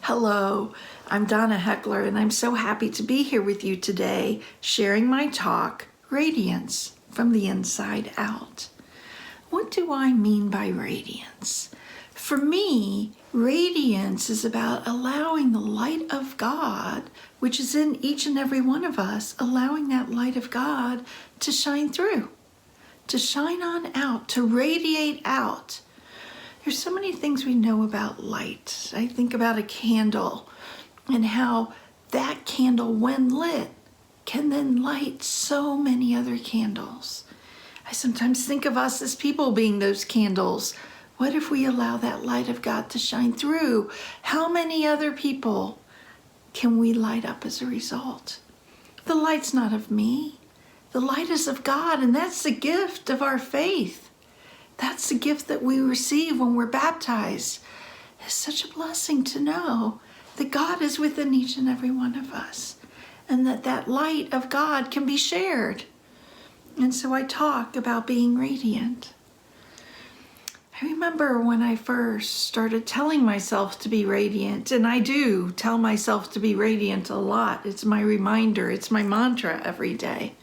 Hello, I'm Donna Heckler, and I'm so happy to be here with you today, sharing my talk, Radiance, from the Inside Out. What do I mean by radiance? For me, radiance is about allowing the light of God, which is in each and every one of us, allowing that light of God to shine through, to shine on out, to radiate out. There's so many things we know about light. I think about a candle and how that candle, when lit, can then light so many other candles. I sometimes think of us as people being those candles. What if we allow that light of God to shine through? How many other people can we light up as a result? The light's not of me. The light is of God, and that's the gift of our faith. That's the gift that we receive when we're baptized. It's such a blessing to know that God is within each and every one of us, and that light of God can be shared. And so I talk about being radiant. I remember when I first started telling myself to be radiant, and I do tell myself to be radiant a lot. It's my reminder, it's my mantra every day.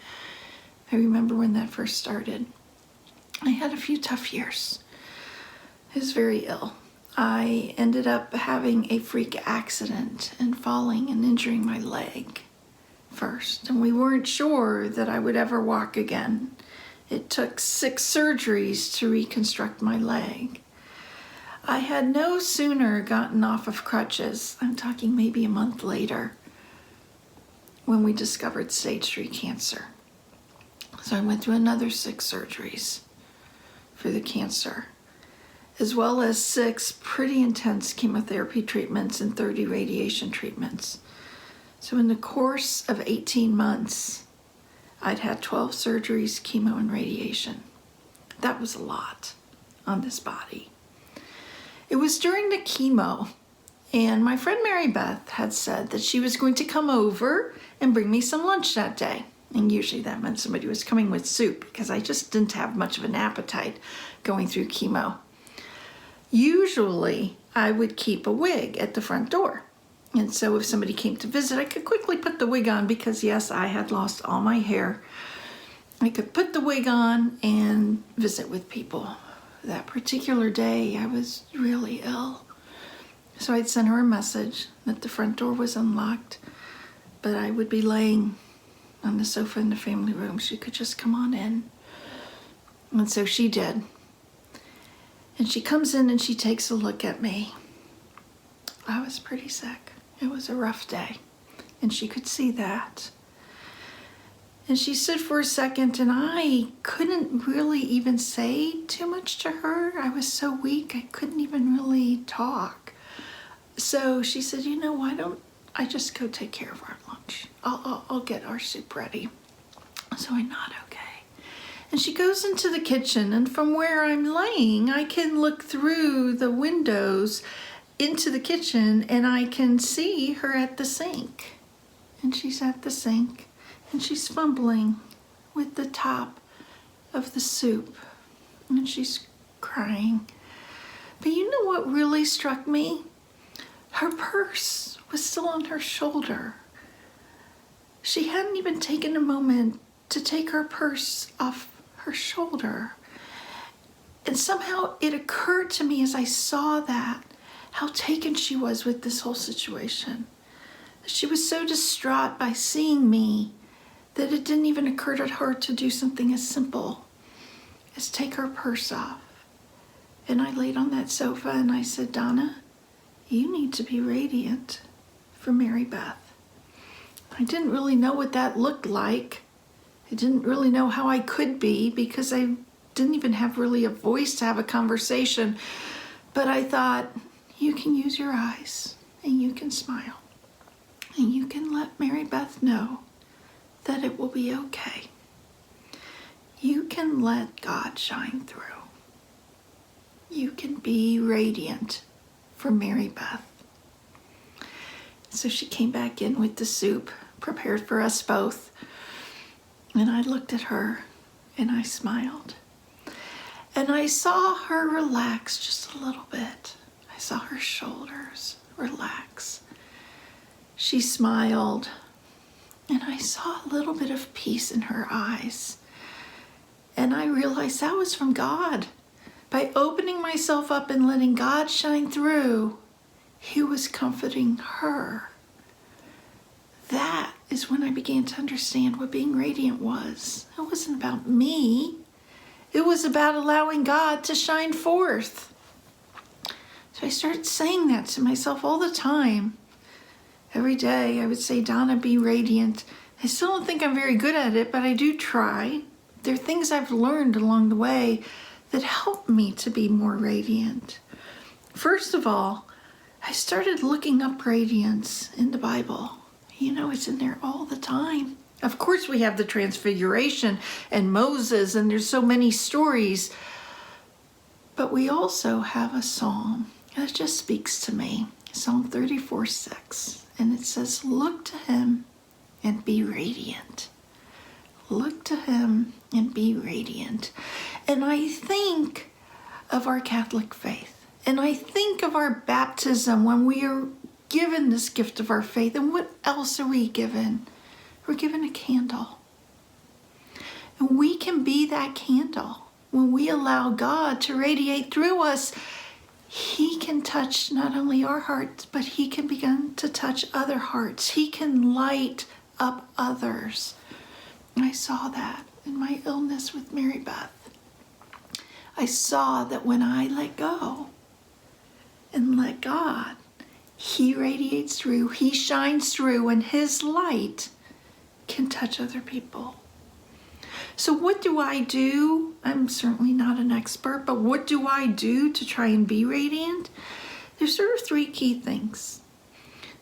I remember when that first started. I had a few tough years. I was very ill. I ended up having a freak accident and falling and injuring my leg first. And we weren't sure that I would ever walk again. It took 6 surgeries to reconstruct my leg. I had no sooner gotten off of crutches, I'm talking maybe a month later, when we discovered stage 3 cancer. So I went through another 6 surgeries for the cancer, as well as 6 pretty intense chemotherapy treatments and 30 radiation treatments. So in the course of 18 months, I'd had 12 surgeries, chemo, and radiation. That was a lot on this body. It was during the chemo, and my friend Mary Beth had said that she was going to come over and bring me some lunch that day. And usually that meant somebody was coming with soup because I just didn't have much of an appetite going through chemo. Usually I would keep a wig at the front door. And so if somebody came to visit, I could quickly put the wig on because yes, I had lost all my hair. I could put the wig on and visit with people. That particular day I was really ill. So I'd send her a message that the front door was unlocked, but I would be laying on the sofa in the family room. She could just come on in. And so she did. And she comes in and she takes a look at me. I was pretty sick. It was a rough day. And she could see that. And she stood for a second, and I couldn't really even say too much to her. I was so weak, I couldn't even really talk. So she said, why don't I just go take care of our lunch? I'll get our soup ready. So I nod, okay. And she goes into the kitchen, and from where I'm laying, I can look through the windows into the kitchen, and I can see her at the sink. And she's at the sink, and she's fumbling with the top of the soup, and she's crying. But you know what really struck me? Her purse was still on her shoulder. She hadn't even taken a moment to take her purse off her shoulder. And somehow it occurred to me as I saw that, how taken she was with this whole situation. She was so distraught by seeing me that it didn't even occur to her to do something as simple as take her purse off. And I laid on that sofa and I said, Donna, you need to be radiant for Mary Beth. I didn't really know what that looked like. I didn't really know how I could be because I didn't even have really a voice to have a conversation. But I thought, you can use your eyes and you can smile and you can let Mary Beth know that it will be okay. You can let God shine through. You can be radiant for Mary Beth. So she came back in with the soup, prepared for us both. And I looked at her and I smiled. And I saw her relax just a little bit. I saw her shoulders relax. She smiled, and I saw a little bit of peace in her eyes. And I realized that was from God. By opening myself up and letting God shine through, He was comforting her. That is when I began to understand what being radiant was. It wasn't about me. It was about allowing God to shine forth. So I started saying that to myself all the time. Every day I would say, Donna, be radiant. I still don't think I'm very good at it, but I do try. There are things I've learned along the way that help me to be more radiant. First of all, I started looking up radiance in the Bible. You know, it's in there all the time. Of course, we have the Transfiguration and Moses, and there's so many stories. But we also have a psalm that just speaks to me. Psalm 34:6. And it says, look to Him and be radiant. Look to Him and be radiant. And I think of our Catholic faith. And I think of our baptism when we are given this gift of our faith. And what else are we given? We're given a candle. And we can be that candle. When we allow God to radiate through us, He can touch not only our hearts, but He can begin to touch other hearts. He can light up others. And I saw that in my illness with Mary Beth. I saw that when I let go and let God, He radiates through, He shines through, and His light can touch other people. So what do I do? I'm certainly not an expert, but what do I do to try and be radiant? There's sort of three key things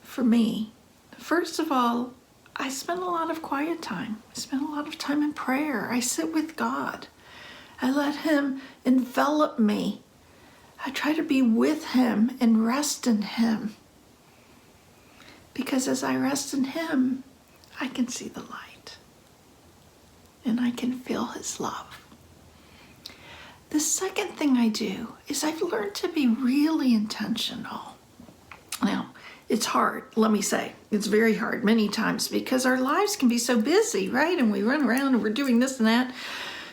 for me. First of all, I spend a lot of quiet time. I spend a lot of time in prayer. I sit with God. I let Him envelop me. I try to be with Him and rest in Him. Because as I rest in Him, I can see the light. And I can feel His love. The second thing I do is I've learned to be really intentional. Now, it's hard, let me say. It's very hard many times because our lives can be so busy, right? And we run around and we're doing this and that.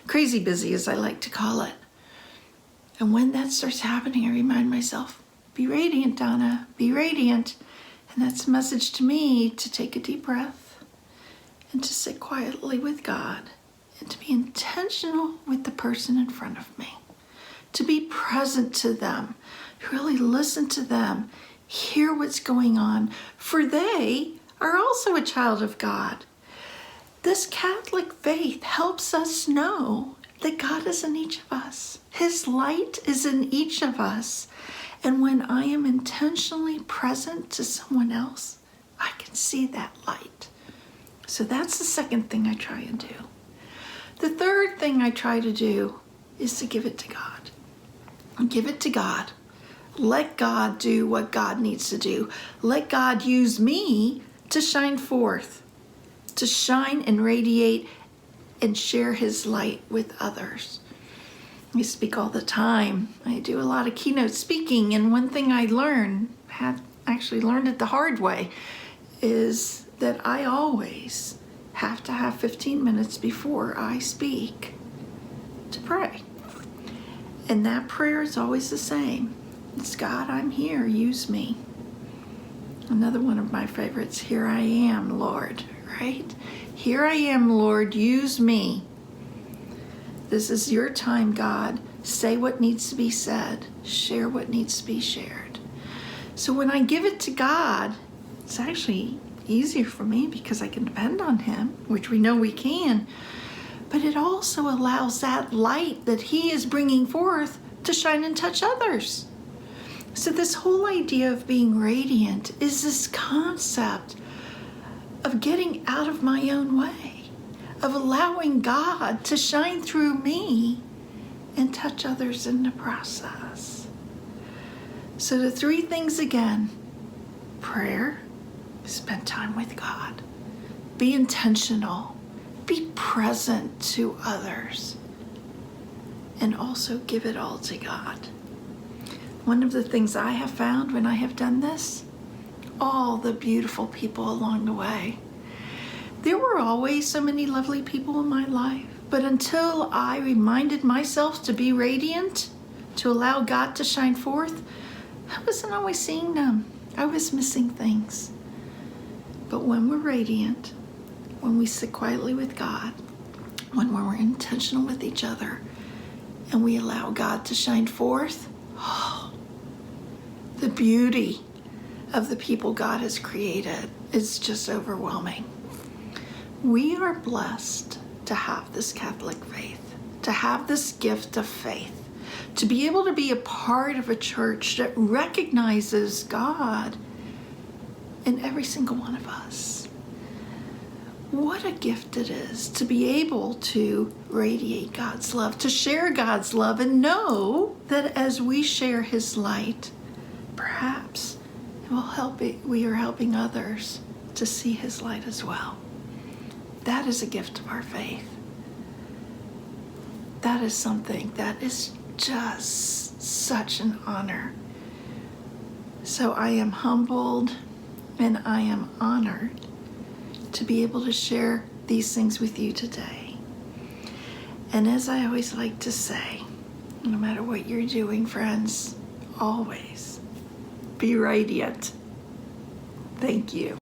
Crazy busy, as I like to call it. And when that starts happening, I remind myself, be radiant, Donna, be radiant. And that's a message to me to take a deep breath and to sit quietly with God and to be intentional with the person in front of me, to be present to them, to really listen to them, hear what's going on, for they are also a child of God. This Catholic faith helps us know that God is in each of us. His light is in each of us. And when I am intentionally present to someone else, I can see that light. So that's the second thing I try and do. The third thing I try to do is to give it to God. Give it to God. Let God do what God needs to do. Let God use me to shine forth, to shine and radiate and share His light with others. I speak all the time. I do a lot of keynote speaking, and one thing I actually learned it the hard way, is that I always have to have 15 minutes before I speak to pray. And that prayer is always the same. It's, God, I'm here, use me. Another one of my favorites, here I am, Lord, right? Here I am, Lord, use me. This is your time, God. Say what needs to be said. Share what needs to be shared. So when I give it to God, it's actually easier for me because I can depend on Him, which we know we can. But it also allows that light that He is bringing forth to shine and touch others. So this whole idea of being radiant is this concept of getting out of my own way, of allowing God to shine through me and touch others in the process. So the three things again: prayer, spend time with God, be intentional, be present to others, and also give it all to God. One of the things I have found when I have done this all the beautiful people along the way. There were always so many lovely people in my life, but until I reminded myself to be radiant, to allow God to shine forth, I wasn't always seeing them. I was missing things. But when we're radiant, when we sit quietly with God, when we're intentional with each other, and we allow God to shine forth, the beauty of the people God has created is just overwhelming. We are blessed to have this Catholic faith, to have this gift of faith, to be able to be a part of a church that recognizes God in every single one of us. What a gift it is to be able to radiate God's love, to share God's love, and know that as we share His light, perhaps we are helping others to see His light as well. That is a gift of our faith. That is something that is just such an honor. So I am humbled and I am honored to be able to share these things with you today. And as I always like to say, no matter what you're doing, friends, always be radiant. Thank you.